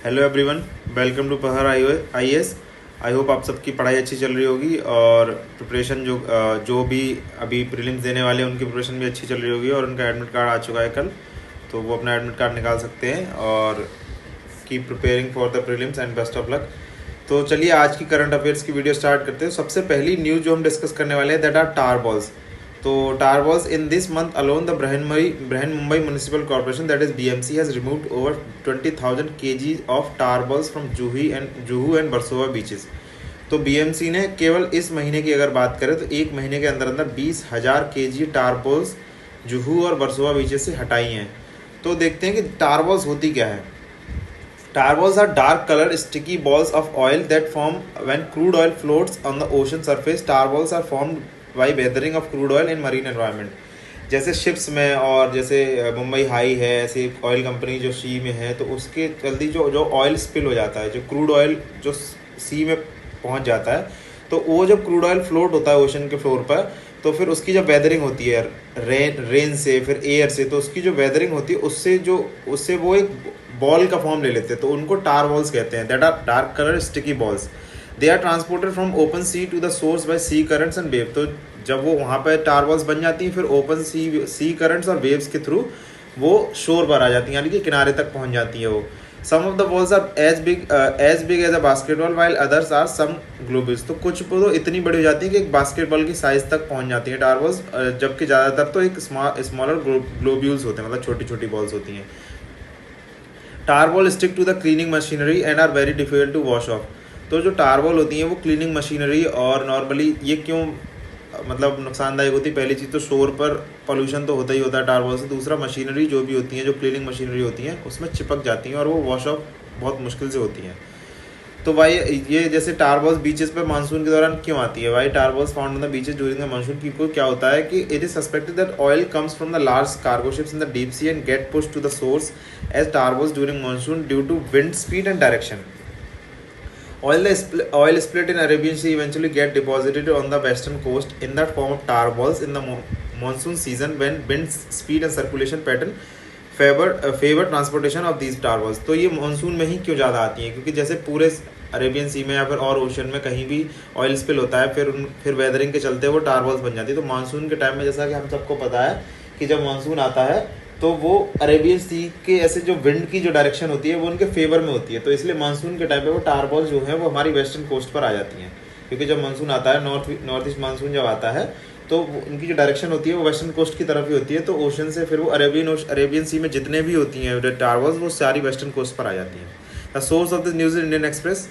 Hello everyone, welcome to पहर IAS. I hope आप सबकी पढ़ाई अच्छी चल रही होगी और प्रिपरेशन जो भी अभी प्रीलिम्स देने वाले हैं उनकी प्रिपरेशन भी अच्छी चल रही होगी और उनका एडमिट कार्ड आ चुका है कल, तो वो अपना एडमिट कार्ड निकाल सकते हैं और keep preparing for the prelims and best of luck. तो चलिए आज की करंट अफेयर्स की वीडियो स्टार्ट करते हैं। सबसे पहली न्यूज़ जो हम डिस्कस करने वाले हैं दैट आर टार बॉल्स। तो tar balls in this month alone the Brihan Mumbai Municipal Corporation that is BMC has removed over 20,000 kg of tar balls from Juhu and Versova beaches. तो BMC ने केवल इस महीने की अगर बात करें तो एक महीने के अंदर अंदर 20,000 kg टार बॉल्स जुहू और बरसोवा बीचेस से हटाई हैं। तो देखते हैं कि टार बॉल्स होती क्या है। Tar balls are dark colored sticky balls of oil that form when crude oil floats on the ocean surface. Tar balls are formed by weathering of crude oil in marine environment. जैसे ships में और जैसे Mumbai high है, ऐसे oil company जो सी में है, तो उसके जल्दी जो ऑयल स्पिल हो जाता है, जो क्रूड ऑयल जो सी में पहुंच जाता है, तो वो जब क्रूड ऑयल फ्लोट होता है ओशन के फ्लोर पर, तो फिर उसकी जब वेदरिंग होती है रेन से फिर एयर से, तो उसकी जो वेदरिंग होती है उससे वो एक बॉल का फॉर्म ले लेते हैं, तो उनको टार बॉल्स कहते हैं। That are dark colour sticky balls. They are transported from open sea to the source by sea currents and wave. तो जब वो वहाँ पर टार बॉल्स बन जाती हैं, फिर ओपन सी करंट्स और वेव्स के थ्रू वो शोर पर आ जाती हैं, यानी कि किनारे तक पहुँच जाती है वो। Some of the balls are as big as a basketball while others are some globules. तो कुछ तो इतनी बड़ी हो जाती है कि एक बास्केटबॉल की साइज तक पहुंच जाती है टार बॉल्स, जबकि ज़्यादातर तो एक स्मॉलर ग्लोब्यूल्स होते हैं, मतलब छोटी छोटी बॉल्स होती हैं। Tar ball stick to the cleaning machinery and are very difficult to wash off. तो जो टार बॉल होती हैं वो क्लीनिंग मशीनरी, और नॉर्मली ये क्यों मतलब नुकसानदायक होती है, पहली चीज़ तो शोर पर पोल्यूशन तो होता ही होता है टार बॉल से। दूसरा, मशीनरी जो भी होती हैं, जो क्लीनिंग मशीनरी होती हैं, उसमें चिपक जाती हैं और वो वॉश ऑफ बहुत मुश्किल से होती हैं। तो भाई ये जैसे टार बॉल्स बीचेस पे मानसून के दौरान क्यों आती है? भाई tar balls found on the beaches during the monsoon की को क्या होता है कि it is suspected that oil comes from the large cargo ships in the deep sea and get push to the source as tar balls during monsoon due to wind speed and direction. Oil split in Arabian Sea eventually get deposited on the western coast in the form of tar balls in the monsoon season when wind speed and circulation pattern favour transportation of these tar balls. तो ये monsoon में ही क्यों ज़्यादा आती हैं? क्योंकि जैसे पूरे अरेबियन सी में या फिर और ओशन में कहीं भी ऑयल स्पिल होता है, फिर वेदरिंग के चलते वो टार बॉल्स बन जाती है. तो मानसून के टाइम में जैसा कि हम सबको पता है कि जब मानसून आता है तो वो अरेबियन सी के ऐसे जो विंड की जो डायरेक्शन होती है वो उनके फेवर में होती है, तो इसलिए मानसून के टाइम पे वो टार बॉल्स जो है वो हमारी वेस्टर्न कोस्ट पर आ जाती हैं. क्योंकि जब मानसून आता है, नॉर्थ ईस्ट मानसून जब आता है, तो उनकी जो डायरेक्शन होती है वो वेस्टर्न कोस्ट की तरफ ही होती है. तो ओशन से फिर वो अरेबियन सी में जितने भी होती हैं टार बॉल्स, वो सारी वेस्टर्न कोस्ट पर आ जाती हैं. The source of this news is Indian Express.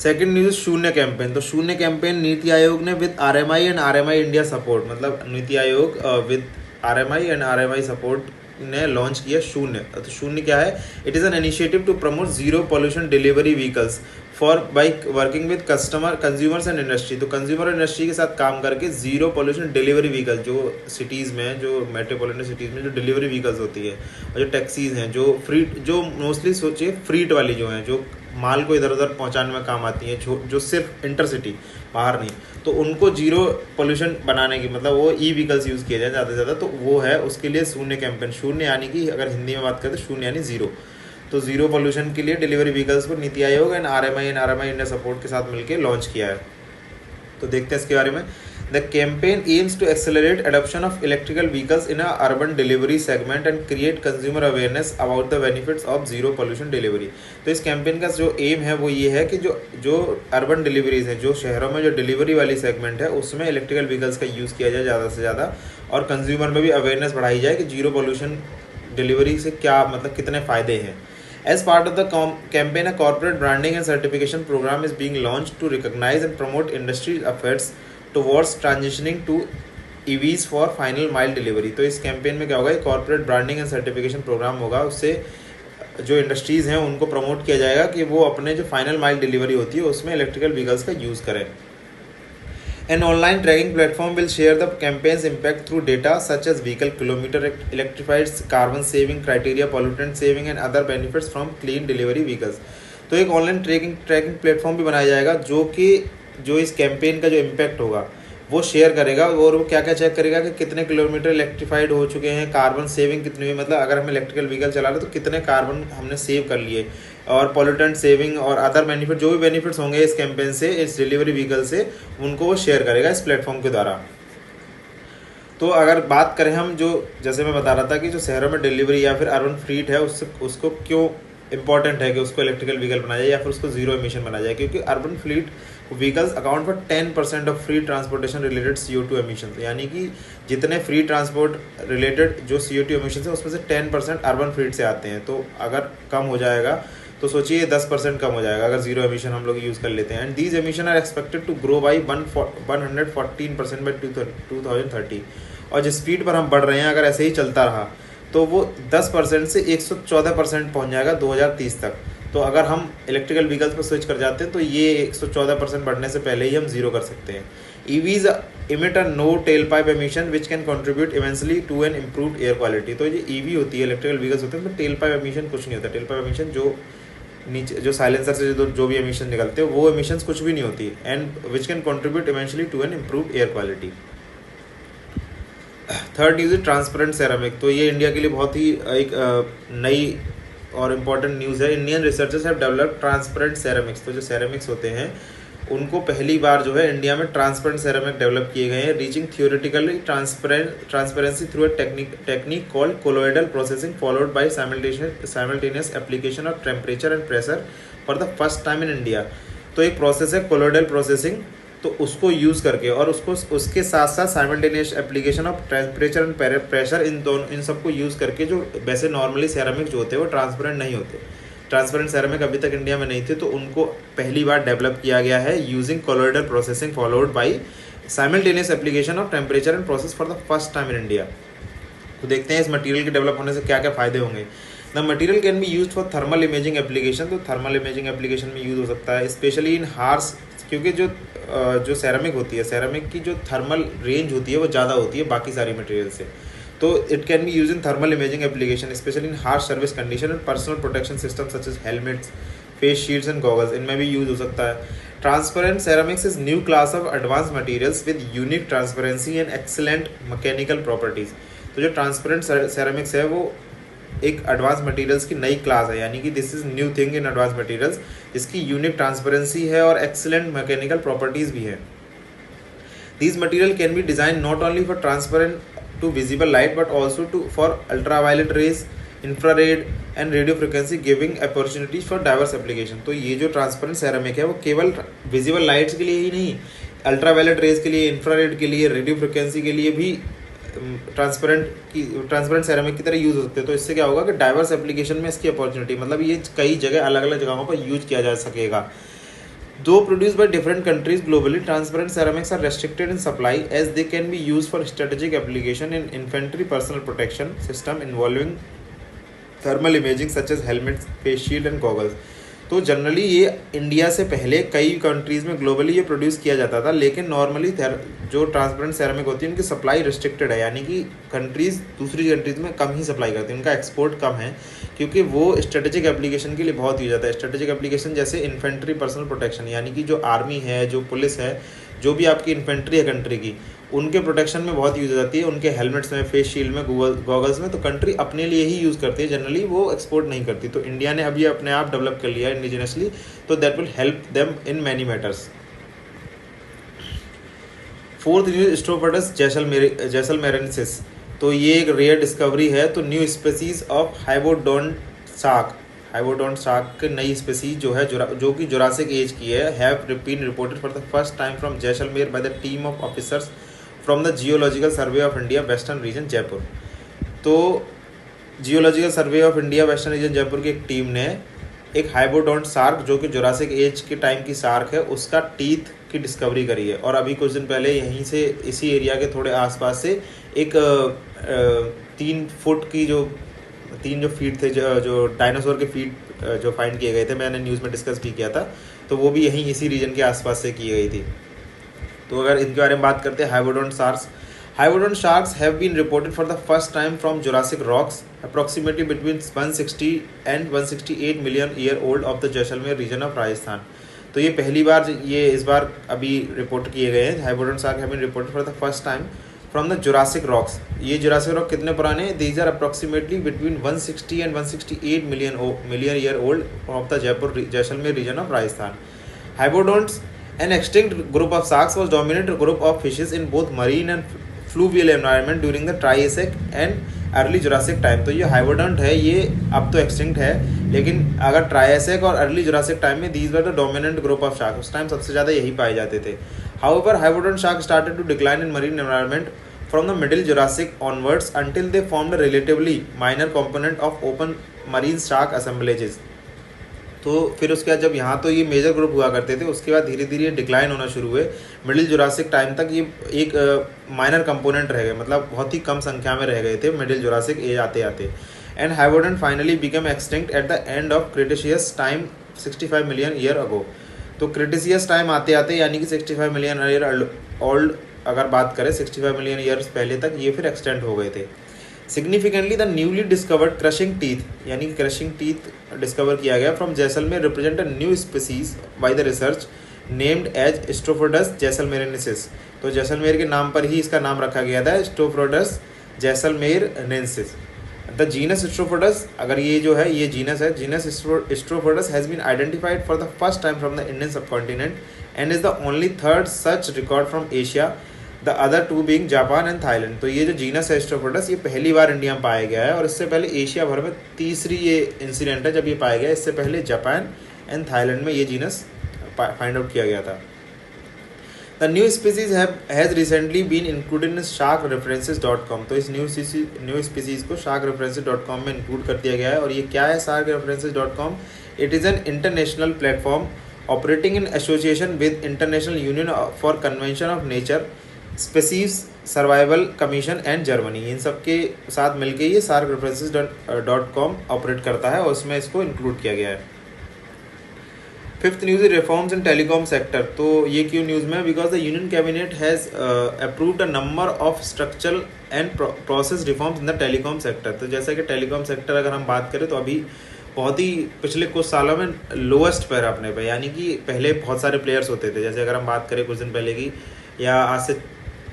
Second news, Shoonya campaign. तो शून्य कैंपेन नीति आयोग ने with RMI and RMI India support, मतलब NITI Aayog with RMI and RMI support ने लॉन्च किया शून्य. तो शून्य क्या है? It is an initiative to promote zero pollution delivery vehicles for by working with consumers and industry. तो consumer और industry के साथ काम करके जीरो पॉल्यूशन डिलीवरी व्हीकल, जो सिटीज़ में, जो मेट्रोपॉलिटन सिटीज़ में जो डिलीवरी व्हीकल्स होती है और जो टैक्सीज़ हैं, जो मोस्टली सोचिए फ्रीट वाली जो हैं, जो माल को इधर उधर पहुंचाने में काम आती हैं, जो सिर्फ इंटरसिटी बाहर नहीं, तो उनको जीरो पोल्यूशन बनाने की, मतलब वो व्हीकल्स यूज़ किए जाए ज़्यादा से ज़्यादा, तो वो है उसके लिए शून्य कैंपेन. शून्य यानी कि अगर हिंदी में बात करें तो शून्य यानी जीरो. तो जीरो पोल्यूशन के लिए डिलीवरी व्हीकल्स को NITI Aayog and RMI India support के साथ मिलकर लॉन्च किया है. तो देखते हैं इसके बारे में. The campaign aims to accelerate adoption of electrical vehicles in a urban delivery segment and create consumer awareness about the benefits of zero pollution delivery. तो इस कैंपेन का जो एम है वो ये है कि जो अर्बन डिलीवरीज हैं, जो शहरों में जो डिलीवरी वाली सेगमेंट है, उसमें इलेक्ट्रिकल व्हीकल्स का यूज़ किया जाए ज़्यादा से ज़्यादा, और कंज्यूमर में भी अवेयरनेस बढ़ाई जाए कि जीरो पोल्यूशन डिलीवरी से क्या, मतलब कितने फ़ायदे हैं. As part of the campaign, a corporate branding and certification program is being launched to recognize and promote industry efforts towards transitioning to EVs for final mile delivery. तो इस campaign में क्या होगा? एक corporate branding and certification programme होगा. उससे जो industries हैं उनको प्रमोट किया जाएगा कि वो अपने जो फाइनल माइल डिलीवरी होती है उसमें इलेक्ट्रिकल व्हीकल्स का यूज़ करें. An online tracking platform will share the campaign's impact through data such as vehicle kilometer electrified, carbon saving criteria, pollutant saving and other benefits from clean delivery vehicles. तो एक online tracking platform भी बनाया जाएगा जो इस campaign का जो impact होगा वो शेयर करेगा, और वो क्या क्या चेक करेगा कि कितने किलोमीटर इलेक्ट्रीफाइड हो चुके हैं, कार्बन सेविंग कितनी हुई, मतलब अगर हम इलेक्ट्रिकल व्हीकल चला रहे हैं तो कितने कार्बन हमने सेव कर लिए, और पॉल्यूटेंट सेविंग और अदर बेनिफिट, जो भी बेनिफिट्स होंगे इस कैंपेन से, इस डिलीवरी व्हीकल से, उनको वो शेयर करेगा इस प्लेटफॉर्म के द्वारा। तो अगर बात करें हम, जो जैसे मैं बता रहा था कि जो शहरों में डिलीवरी या फिर अर्बन फ्लीट है, उसको क्यों इंपॉर्टेंट है कि उसको इलेक्ट्रिकल व्हीकल बनाया जाए या फिर उसको जीरो एमिशन बनाया जाए, क्योंकि urban fleet vehicles account for 10% of free transportation related CO2 emission. यानी कि जितने फ्री ट्रांसपोर्ट रिलेटेड जो CO2 एमिशन है उसमें से 10% अर्बन फ्लीट से आते हैं। तो अगर कम हो जाएगा तो सोचिए 10% कम हो जाएगा अगर जीरो एमिशन हम लोग यूज़ कर लेते हैं। And these emission are expected to grow by 114% by 2030। और जिस स्पीड पर हम बढ़ रहे हैं अगर ऐसे ही चलता रहा तो वो 10% से 114% पहुंच जाएगा 2030 तक। तो अगर हम इलेक्ट्रिकल व्हीकल्स पर स्विच कर जाते हैं तो ये 114% बढ़ने से पहले ही हम जीरो कर सकते हैं। EVs emit a no tailpipe emission which can contribute immensely to an improved air quality। तो ये EV होती है, इलेक्ट्रिकल व्हीकल्स होते हैं, तो टेलपाइप एमिशन कुछ नहीं होता। टेलपाइप एमिशन जो नीचे जो साइलेंसर से जो भी एमिशन निकलते हैं वो एमिशंस कुछ भी नहीं होती, and which can contribute eventually to an improved air quality. Third news है ट्रांसपेरेंट सेरामिक। तो ये इंडिया के लिए बहुत ही एक नई और इम्पॉर्टेंट न्यूज़ है। Indian researchers have developed transparent ceramics. तो जो सेरामिक्स होते हैं उनको पहली बार जो है इंडिया में ट्रांसपेरेंट सेरामिक डेवलप किए गए हैं, reaching theoretically transparency through a technique called colloidal processing followed by simultaneous application of temperature and pressure for the first time in India. तो एक प्रोसेस है कोलोइडल प्रोसेसिंग, तो उसको यूज़ करके और उसके साथ साथ simultaneous application of temperature and pressure, इन सबको यूज़ करके, जो वैसे नॉर्मली सेरामिक जो होते हैं वो ट्रांसपेरेंट नहीं होते, ट्रांसपेरेंट सेरामिक अभी तक इंडिया में नहीं थे, तो उनको पहली बार डेवलप किया गया है using colloidal processing followed by simultaneous application of temperature and process for the first time in India. तो देखते हैं इस मटेरियल के डेवलप होने से क्या क्या फ़ायदे होंगे। The material can be use for thermal imaging application. तो थर्मल इमेजिंग एप्लीकेशन में यूज़ हो सकता है, स्पेशली इन हार्स, क्योंकि जो सेरामिक होती है, सेरामिक की जो थर्मल रेंज होती है वो ज़्यादा होती है बाकी सारी मटेरियल से। तो it can be use in thermal imaging application specially in harsh service condition and personal protection system such as helmets, face shields and goggles, इनमें भी यूज हो सकता है। Transparent ceramics is new class of advance materials with unique transparency and excellent mechanical properties. तो जो transparent ceramics है वो एक एडवांस मटेरियल्स की नई क्लास है, यानी कि this is new thing in advance materials, इसकी यूनिक ट्रांसपेरेंसी है और एक्सीलेंट मैकेनिकल प्रॉपर्टीज़ भी है। These material can be designed not only for transparent to visible light but also for ultraviolet rays, infrared and radio frequency, giving opportunities for diverse application। तो ये जो transparent ceramic है वो केवल visible lights के लिए ही नहीं, अल्ट्रावायलेट रेज के लिए, इंफ्रारेड के लिए, रेडियो फ्रिक्वेंसी के लिए भी ट्रांसपेरेंट सेरामिक की तरह यूज़ हो सकते हैं। तो इससे क्या होगा कि डाइवर्स एप्लीकेशन में इसकी अपॉर्चुनिटी, मतलब ये कई जगह अलग अलग जगहों पर यूज किया जा सकेगा। Though produced by different countries globally, transparent ceramics are restricted in supply as they can be used for strategic application in infantry personal protection system involving thermal imaging such as helmets, face shield and goggles। तो generally ये India से पहले कई countries में globally ये produce किया जाता था, लेकिन नॉर्मली जो ट्रांसपेरेंट सेरामिक होती है उनकी सप्लाई रिस्ट्रिक्टेड है, यानी कि कंट्रीज़ दूसरी कंट्रीज़ में कम ही सप्लाई करती हैं, उनका एक्सपोर्ट कम है, क्योंकि वो स्ट्रेटेजिक एप्लीकेशन के लिए बहुत यूज जाता है। स्ट्रेटेजिक एप्लीकेशन जैसे इन्फेंट्री पर्सनल प्रोटेक्शन, यानी कि जो आर्मी है, जो पुलिस है, जो भी आपकी इन्फेंट्री है कंट्री की, उनके प्रोटेक्शन में बहुत यूज हो जाती है, उनके हेलमेट्स में, फेस शील्ड में, गॉगल्स में। तो कंट्री अपने लिए ही यूज़ करती है जनरली, वो एक्सपोर्ट नहीं करती। तो इंडिया ने अभी अपने आप डेवलप कर लिया है इंडिजिनसली, तो that will help them in many matters. Fourth news, Strophodus jaisalmerensis. तो ये एक रेयर डिस्कवरी है। तो new species of hybodont shark की नई स्पीसीज जो है जो कि जुरासिक एज की है, have been reported for the first time from Jaisalmer by the team of officers from the geological survey of India western region Jaipur. तो geological survey of India western region Jaipur की एक टीम ने एक हाइबोडोंट शार्क, जो कि Jurassic age के time की shark है, उसका टीथ की डिस्कवरी करी है। और अभी कुछ दिन पहले यहीं से इसी एरिया के थोड़े आसपास से एक 3 फुट की जो फीट थे, जो डायनासोर के फीट जो फाइंड किए गए थे, मैंने न्यूज़ में डिस्कस भी किया था, तो वो भी यहीं इसी रीजन के आसपास से की गई थी। तो अगर इनके बारे में बात करते हैं, hybodont sharks have been reported for the first time from Jurassic rocks approximately between 160 and 168 million year old of the Jaisalmer region of Rajasthan. तो ये पहली बार ये इस बार अभी रिपोर्ट किए गए हैं। Hybodont shark have been reported for the first time from the Jurassic rocks. ये जुरासिक रॉक कितने पुराने हैं? These are approximately between 160 and 168 million year old of the Jaisalmer region of Rajasthan. Hybodonts an extinct group of sharks was dominant group of fishes in both marine and fluvial environment during the Triassic and early Jurassic time। तो ये हाइबोडोंट है, ये अब तो extinct है, लेकिन अगर Triassic और अर्ली जुरासिक टाइम में these were the dominant group of shark, उस टाइम सबसे ज़्यादा यही पाए जाते थे। However hybodont shark started to decline in marine environment from the middle Jurassic onwards until they formed a relatively minor component of open marine shark assemblages। तो फिर उसके बाद जब यहाँ तो ये मेजर ग्रुप हुआ करते थे, उसके बाद धीरे धीरे डिक्लाइन होना शुरू हुए। मिडिल जुरासिक टाइम तक ये एक माइनर कंपोनेंट रह गए, मतलब बहुत ही कम संख्या में रह गए थे मिडिल जुरासिक एज आते आते। And hybodont finally become extinct at the end of Cretaceous time 65 million year ago. तो क्रिटेशियस टाइम आते आते यानी कि 65 मिलियन ईयर ओल्ड अगर बात करें 65 मिलियन ईयर्स पहले तक ये फिर एक्सटेंड हो गए थे। Significantly the newly discovered crushing teeth, यानी कि क्रशिंग टीथ डिस्कवर किया गया from Jaisalmer represent a new species by the research named as Strophodus jaisalmerensis. तो जैसलमेर के नाम पर ही इसका नाम रखा गया था, स्टोफोडस जैसलमेरिनेसिस। द जीनस स्टोफोडस, अगर ये जो है ये जीनस है, genus Strophodus has been identified for the first time from the Indian subcontinent and is the only third such record from Asia, the other two being Japan and Thailand. तो ये जो genus है स्टोफोडस, ये पहली बार India में पाया गया है और इससे पहले एशिया भर में तीसरी ये इंसिडेंट है जब ये पाया गया। इससे पहले जापान एंड थाईलैंड में ये जीनस फाइंड आउट किया गया था। The new species has recently been included in sharkreferences.com। तो इस न्यू स्पीसीज को sharkreferences.com में इंक्लूड कर दिया गया है। और ये क्या है sharkreferences.com? It is an international platform operating in association with international union for convention of nature, species survival commission and Germany. इन सब के साथ मिलकर ये sharkreferences.com ऑपरेट करता है और उसमें इसको इंक्लूड किया गया है। Fifth news, reforms in telecom sector. तो ये क्यों न्यूज़ में? Because the union cabinet has approved a number of structural and process reforms in the telecom sector. तो जैसा कि टेलीकॉम सेक्टर अगर हम बात करें तो अभी बहुत ही पिछले कुछ सालों में लोएस्ट पर अपने पे, यानी कि पहले बहुत सारे प्लेयर्स होते थे। जैसे अगर हम बात करें कुछ दिन पहले की या आज से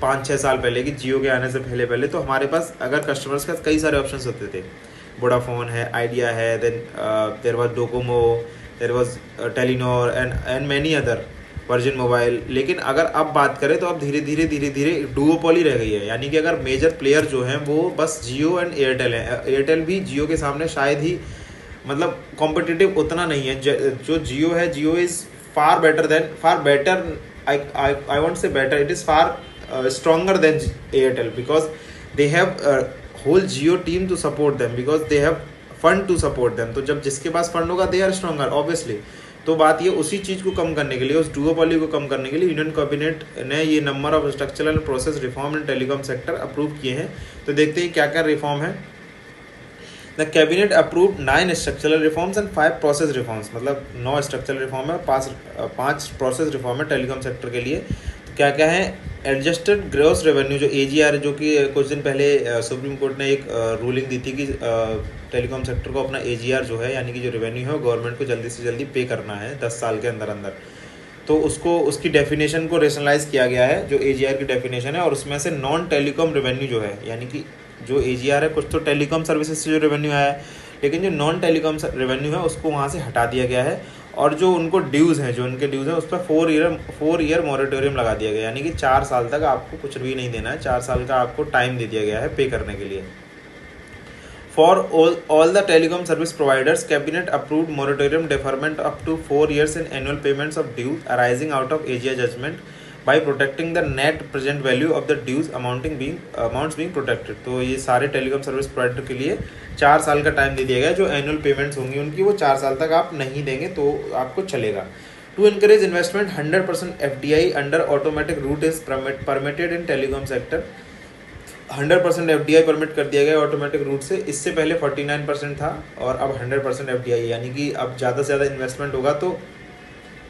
5-6 साल पहले की, जियो के आने से पहले तो हमारे पास अगर कस्टमर्स के पास कई सारे ऑप्शंस होते थे। वोडाफोन है, आइडिया है, then there was Docomo, there was Telenor and many other, Virgin Mobile. लेकिन अगर अब बात करें तो अब धीरे धीरे डुओपोली रह गई है, यानी कि अगर मेजर प्लेयर जो हैं वो बस जियो एंड एयरटेल हैं। एयरटेल भी जियो के सामने शायद ही, मतलब कॉम्पिटिटिव उतना नहीं है। जो जियो है, Jio is far better, I won't say better, it is far stronger than Airtel because they have a whole Jio team to support them because they have fund to support them। तो जब जिसके पास fund होगा they are stronger obviously। तो बात ये उसी चीज़ को कम करने के लिए, उस डुओपोली को कम करने के लिए यूनियन कैबिनेट ने ये number of structural and process reform in telecom sector approve किए हैं। तो देखते हैं क्या क्या रिफॉर्म है। The cabinet approved 9 structural reforms and 5 process reforms, मतलब 9 स्ट्रक्चरल रिफॉर्म है, 5 प्रोसेस रिफॉर्म है टेलीकॉम सेक्टर के लिए। तो क्या क्या है? एडजस्टेड ग्रॉस रेवेन्यू, जो AGR, जो कि कुछ दिन पहले सुप्रीम कोर्ट ने एक रूलिंग दी थी कि टेलीकॉम सेक्टर को अपना AGR जो है, यानी कि जो रेवेन्यू है, गवर्नमेंट को जल्दी से जल्दी पे करना है 10 साल के अंदर अंदर। तो उसकी डेफिनेशन को रेशनलाइज किया गया है, जो AGR की डेफिनेशन है। और उसमें से नॉन टेलीकॉम रेवेन्यू जो है, यानी कि जो AGR है, कुछ तो टेलीकॉम सर्विसेज से जो रेवेन्यू आया है, लेकिन जो नॉन टेलीकॉम रेवेन्यू है उसको वहाँ से हटा दिया गया है। और जो उनको ड्यूज़ हैं, उस पर 4 ईयर मॉरेटोरियम लगा दिया गया, यानी कि 4 साल तक आपको कुछ भी नहीं देना है। 4 साल का आपको टाइम दे दिया गया है पे करने के लिए। For all the telecom service providers, cabinet approved moratorium deferment up to 4 years in annual payments of dues arising out of AGR judgment by protecting the net present value of the dues amounts being protected. तो ये सारे telecom service provider के लिए 4 साल का time दे दिया गया। जो एनुअल पेमेंट्स होंगी उनकी, वो 4 साल तक आप नहीं देंगे तो आपको चलेगा। To encourage investment, 100% FDI under automatic route is permitted in telecom sector. 100% FDI permit कर दिया गया ऑटोमेटिक रूट से। इससे पहले 49% था और अब 100% FDI, यानी कि अब ज़्यादा से ज़्यादा इन्वेस्टमेंट होगा तो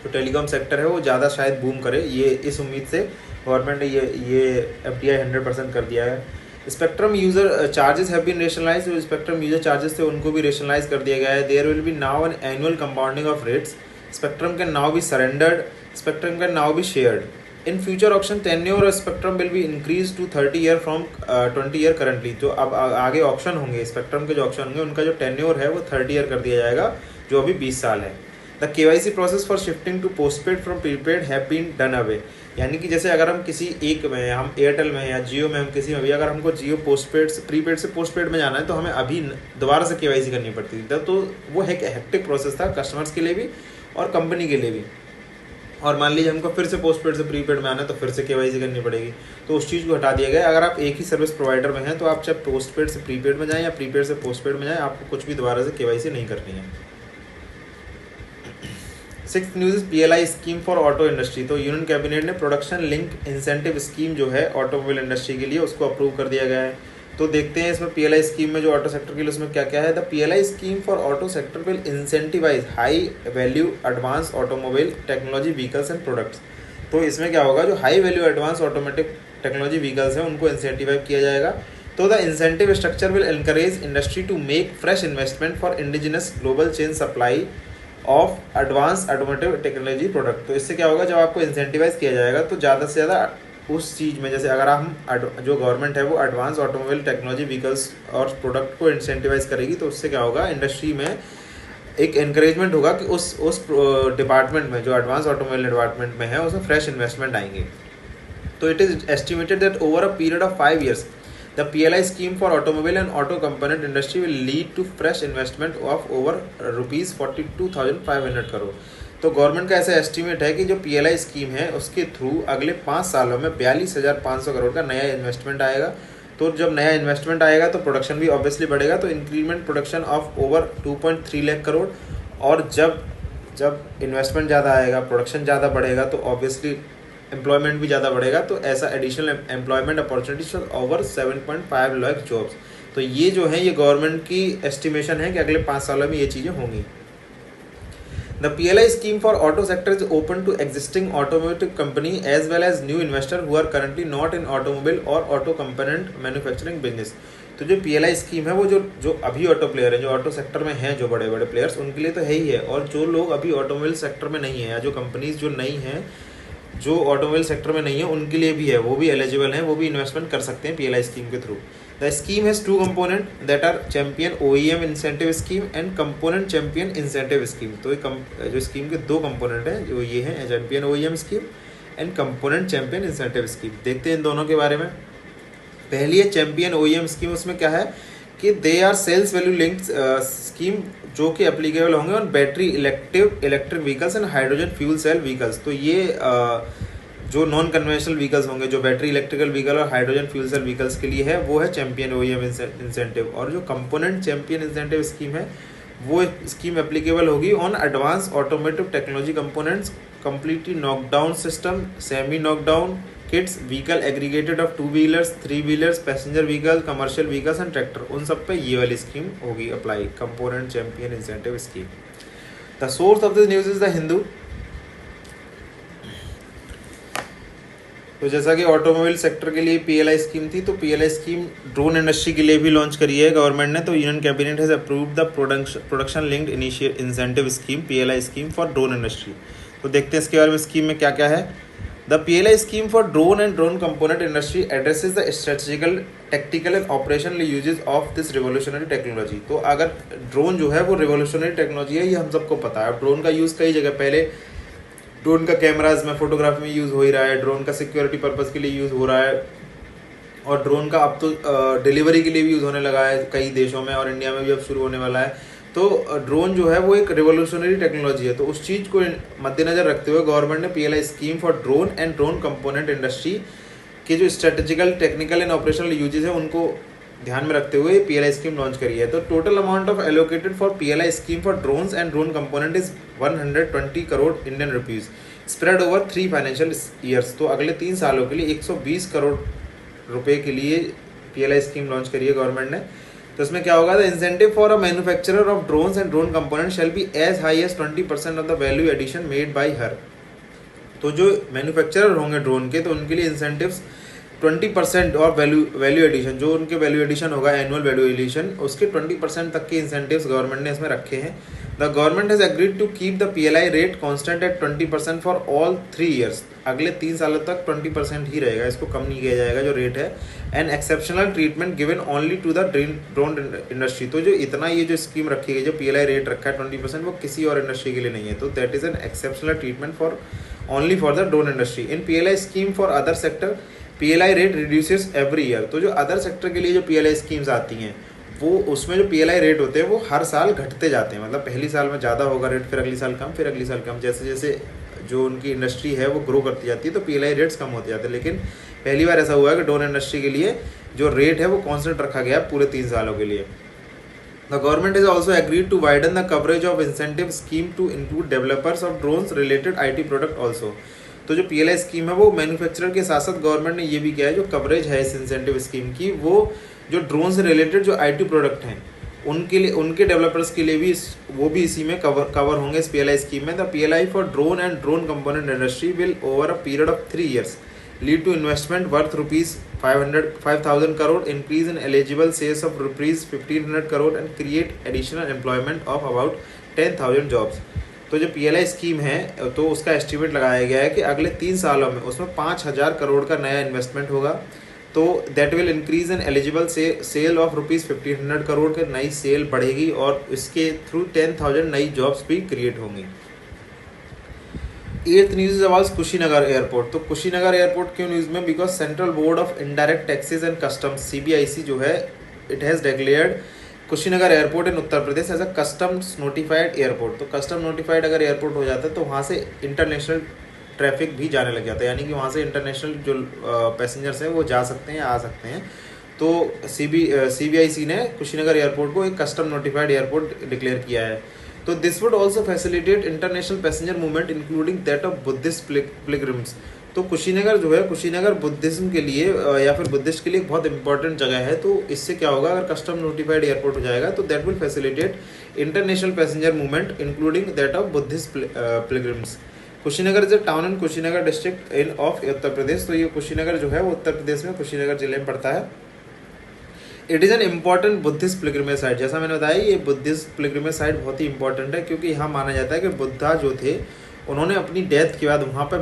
जो टेलीकॉम सेक्टर है वो ज़्यादा शायद बूम करे। ये इस उम्मीद से गवर्नमेंट ने ये FDI 100% कर दिया है। Spectrum user charges have been rationalise, जो स्पेक्ट्रम यूज़र चार्जेस थे उनको भी रेशनलाइज कर दिया गया है। There will be now an annual compounding of rates Spectrum can now be surrendered. Spectrum can now be shared. In future auction, tenure of spectrum will be increased to 30 year from 20 year currently. जो अब आगे auction होंगे spectrum के जो auction होंगे उनका जो tenure है वो 30 ईयर कर दिया जाएगा, जो अभी 20 साल है. The KYC process for shifting to postpaid from prepaid have been done away. यानी कि जैसे अगर हम किसी एक में, हम एयरटेल में या जियो में, हम किसी में भी अगर हमको जियो पोस्टपेड से प्रीपेड से पोस्टपेड में जाना है तो हमें अभी दोबारा से KYC करनी पड़ती थी. तो वो एक हेक्टिक प्रोसेस था कस्टमर्स के लिए भी और कंपनी के लिए भी. और मान लीजिए हमको फिर से पोस्टपेड से प्रीपेड में आना है तो फिर से KYC करनी पड़ेगी. तो उस चीज़ को हटा दिया गया. अगर आप एक ही सर्विस प्रोवाइडर में हैं तो आप चाहे पोस्टपेड से प्रीपेड में जाएं या प्रीपेड से पोस्टपेड में जाएं, आपको कुछ भी दोबारा से KYC नहीं करनी है. 6th news is PLI scheme for auto industry. तो यूनियन कैबिनेट ने प्रोडक्शन लिंक इंसेंटिव स्कीम जो है ऑटोमोबाइल इंडस्ट्री के लिए उसको अप्रूव कर दिया गया है. तो देखते हैं इसमें PLI स्कीम में जो ऑटो सेक्टर के लिए उसमें क्या क्या है. The PLI scheme for auto sector will incentivise high value advance automobile technology vehicles and products. तो इसमें क्या होगा, जो high value advance automatic technology vehicles हैं उनको इंसेंटिवाइज किया जाएगा. तो the incentive structure will encourage industry to make fresh investment for indigenous global chain supply of advance automotive technology product. तो इससे क्या होगा, जब आपको इंसेंटिवाइज किया जाएगा तो ज़्यादा से ज़्यादा उस चीज़ में, जैसे अगर हम जो गवर्नमेंट है वो एडवांस ऑटोमोबाइल टेक्नोलॉजी व्हीकल्स और प्रोडक्ट को इंसेंटिवाइज करेगी तो उससे क्या होगा, इंडस्ट्री में एक एनकरेजमेंट होगा कि उस डिपार्टमेंट में जो एडवांस ऑटोमोबाइल डिपार्टमेंट में है उसमें फ्रेश इन्वेस्टमेंट आएंगे. तो it is estimated that over a period of 5 years the PLI scheme for automobile and auto component industry will lead to fresh investment of over rupees 42,500 crore. तो government का ऐसा estimate है कि जो PLI scheme है उसके through अगले 5 सालों में 42,500 करोड़ का नया इन्वेस्टमेंट आएगा. तो जब नया इन्वेस्टमेंट आएगा तो प्रोडक्शन भी ऑब्वियसली बढ़ेगा. तो increment production of over 2.3 lakh crore. और जब इन्वेस्टमेंट ज़्यादा आएगा, प्रोडक्शन ज़्यादा बढ़ेगा तो ऑब्वियसली एम्प्लॉयमेंट भी ज़्यादा बढ़ेगा. तो ऐसा additional employment opportunities over 7.5 lakh jobs. तो ये जो है ये गवर्नमेंट की एस्टिमेशन है कि अगले 5 सालों में ये चीज़ें होंगी. The PLI scheme for auto sector is open to existing automotive company as well as new investor who are currently not in automobile or auto component manufacturing business. तो जो PLI स्कीम है वो जो अभी ऑटो प्लेयर है, जो auto sector में हैं, जो बड़े बड़े प्लेयर्स, उनके लिए तो है ही है. और जो लोग अभी ऑटोमोबाइल सेक्टर में नहीं है या जो कंपनीज जो नई हैं जो ऑटोमोबाइल सेक्टर में नहीं है उनके लिए भी है, वो भी एलिजिबल हैं, वो भी इन्वेस्टमेंट कर सकते हैं PLI स्कीम के थ्रू. The scheme has 2 component that are champion OEM incentive scheme and component champion incentive scheme. तो जो स्कीम के 2 कंपोनेंट हैं जो ये हैं, champion OEM scheme and component champion incentive scheme. देखते हैं इन दोनों के बारे में. पहली है चैम्पियन OEM स्कीम. उसमें क्या है कि they are sales value linked scheme जो कि एप्लीकेबल होंगे on battery electric vehicles and hydrogen fuel cell vehicles. तो ये जो नॉन कन्वेंशनल व्हीकल्स होंगे, जो बैटरी इलेक्ट्रिकल व्हीकल और हाइड्रोजन फ्यूल सेल व्हीकल्स के लिए है, वो है चैम्पियन OEM इंसेंटिव. और जो कंपोनेंट चैम्पियन इंसेंटिव स्कीम है वो स्कीम एप्लीकेबल होगी on advance automotive technology components, completely knockdown system, semi knockdown kits, vehicle aggregated of 2 wheelers, 3 wheelers, passenger vehicle, commercial vehicles and tractor. उन सब पे ये वाली स्कीम होगी apply, component champion incentive scheme. The source of this news is the Hindu. तो जैसा कि automobile sector के लिए PLI स्कीम थी, तो PLI स्कीम ड्रोन इंडस्ट्री के लिए भी लॉन्च करी है गवर्नमेंट ने. तो union cabinet has approved the production linked initial incentive scheme PLI scheme for drone industry. तो देखते हैं इसके बारे में स्कीम में क्या क्या है. The PLI scheme for drone and drone component industry addresses the strategical, tactical and operational uses of this revolutionary technology. तो अगर ड्रोन जो है वो रिवोल्यूशनरी टेक्नोलॉजी है, ये हम सबको पता है. अब ड्रोन का यूज़ कई जगह, पहले ड्रोन का कैमराज में, फोटोग्राफी में यूज़ हो ही रहा है, ड्रोन का सिक्योरिटी पर्पज़ के लिए यूज़ हो रहा है, और ड्रोन का अब तो डिलीवरी के लिए भी यूज़ होने लगा है कई देशों में, और इंडिया में भी अब शुरू होने वाला है. तो ड्रोन जो है वो एक रिवोल्यूशनरी टेक्नोलॉजी है. तो उस चीज़ को मद्देनज़र रखते हुए गवर्नमेंट ने PLI scheme for drone and drone component industry के जो strategical, technical and operational uses हैं उनको ध्यान में रखते हुए PLI स्कीम लॉन्च करी है. तो total amount of allocated for PLI scheme for drones and drone component is 120 crore Indian rupees spread over 3 financial years. तो अगले 3 सालों के लिए 120 करोड़ रुपए के लिए PLI स्कीम लॉन्च करी है गवर्नमेंट ने. तो इसमें क्या होगा, the incentive for a manufacturer of drones and drone component shall be as high as 20% of the value addition made by her. तो जो मैन्युफैक्चरर होंगे ड्रोन के, तो उनके लिए इंसेंटिव्स 20% और वैल्यू एडिशन, जो उनके वैल्यू एडिशन होगा, एनुअल वैल्यू एडिशन, उसके 20% तक के इंसेंटिव्स गवर्नमेंट ने इसमें रखे हैं। The government has agreed to keep the PLI rate constant at 20% for all 3 years. अगले 3 सालों तक 20% ही रहेगा, इसको कम नहीं किया जाएगा जो रेट है। And exceptional treatment given only to the drone industry. तो जो इतना ये जो स्कीम रखी गई, जो PLI रेट रखा है 20%, वो किसी और इंडस्ट्री के लिए नहीं है। तो that is an exceptional treatment for only for the drone industry. In PLI scheme for other sector PLI rate reduces every year. तो जो अदर सेक्टर के लिए जो PLI स्कीम्स आती हैं, वो उसमें जो PLI रेट होते हैं वो हर साल घटते जाते हैं। मतलब पहली साल में ज़्यादा होगा रेट, फिर अगली साल कम, फिर अगली साल कम। जैसे जैसे जो उनकी इंडस्ट्री है वो ग्रो करती जाती है तो PLI रेट्स कम होते जाते हैं। लेकिन पहली बार ऐसा हुआ है कि ड्रोन इंडस्ट्री के लिए जो रेट है वो कॉन्स्टेंट रखा गया है पूरे 3 सालों के लिए। The government is also agreed to widen the coverage of incentive scheme to include developers of drones related IT product also. तो जो PLI स्कीम है वो मैन्युफैक्चरर के साथ साथ गवर्नमेंट ने ये भी किया है, जो कवरेज है इस इंसेंटिव स्कीम की, वो जो ड्रोन से रिलेटेड जो IT प्रोडक्ट हैं उनके लिए, उनके डेवलपर्स के लिए भी वो भी इसी में कवर होंगे इस PLI स्कीम में। The PLI for drone and drone component industry will over a period of 3 years lead to investment worth ₹5,000 crore, increase in eligible sales of ₹1,500 crore and create additional employment of about 10,000 jobs. तो जो PLI scheme है तो उसका estimate लगाया गया है कि अगले 3 सालों में उसमें 5,000 करोड़ का नया इन्वेस्टमेंट होगा। तो that will increase in eligible sale of ₹1,500 crore के नई सेल बढ़ेगी और इसके थ्रू 10,000 नई जॉब्स भी क्रिएट होंगी। 8th news is about Kushinagar airport. तो कुशीनगर एयरपोर्ट क्यों न्यूज़ में? Because central board of indirect taxes and customs CBIC जो है, it has declared Kushinagar airport in Uttar Pradesh as a customs notified airport. तो कस्टम नोटिफाइड अगर एयरपोर्ट हो जाता है तो वहाँ से इंटरनेशनल ट्रैफिक भी जाने लग जाता है, यानी कि वहाँ से इंटरनेशनल जो पैसेंजर्स हैं वो जा सकते हैं, आ सकते हैं। तो CBIC ने कुशीनगर एयरपोर्ट को एक कस्टम नोटिफाइड एयरपोर्ट डिक्लेयर किया है। तो this would also facilitate international passenger movement including that of Buddhist pilgrims. तो कुशीनगर जो है, कुशीनगर बुद्धिज्म के लिए या फिर बुद्धिस्ट के लिए बहुत इंपॉर्टेंट जगह है। तो इससे क्या होगा, अगर कस्टम नोटिफाइड एयरपोर्ट हो जाएगा तो that will facilitate international passenger movement including that of Buddhist pilgrims. Kushinagar is a town in Kushinagar district in of Uttar Pradesh. तो ये कुशीनगर जो है वो उत्तर प्रदेश में कुशीनगर जिले में पड़ता है। It is an important Buddhist pilgrimage site. जैसा मैंने बताया, ये बुद्धिस्ट पिलग्रिमेज साइट बहुत ही इंपॉर्टेंट है क्योंकि यहाँ माना जाता है कि बुद्धा जो थे उन्होंने अपनी डेथ के बाद वहाँ पर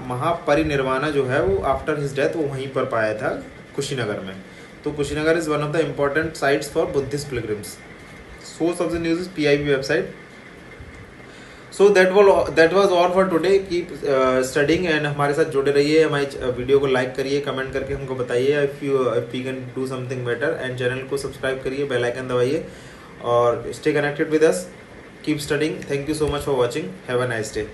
महापरिनिर्वाणा जो है वो आफ्टर हिज डेथ वो वहीं पर पाया था, कुशीनगर में। तो Kushinagar is one of the important sites for Buddhist pilgrims. Source of the news is PIB website. So that was all for today. Keep studying and हमारे साथ जुड़े रहिए। हमारी वीडियो को लाइक करिए, कमेंट करके हमको बताइए if we can do something better, and channel को सब्सक्राइब करिए, बेल आइकन दबाइए और stay connected with us. Keep studying. Thank you so much for watching. Have a nice day.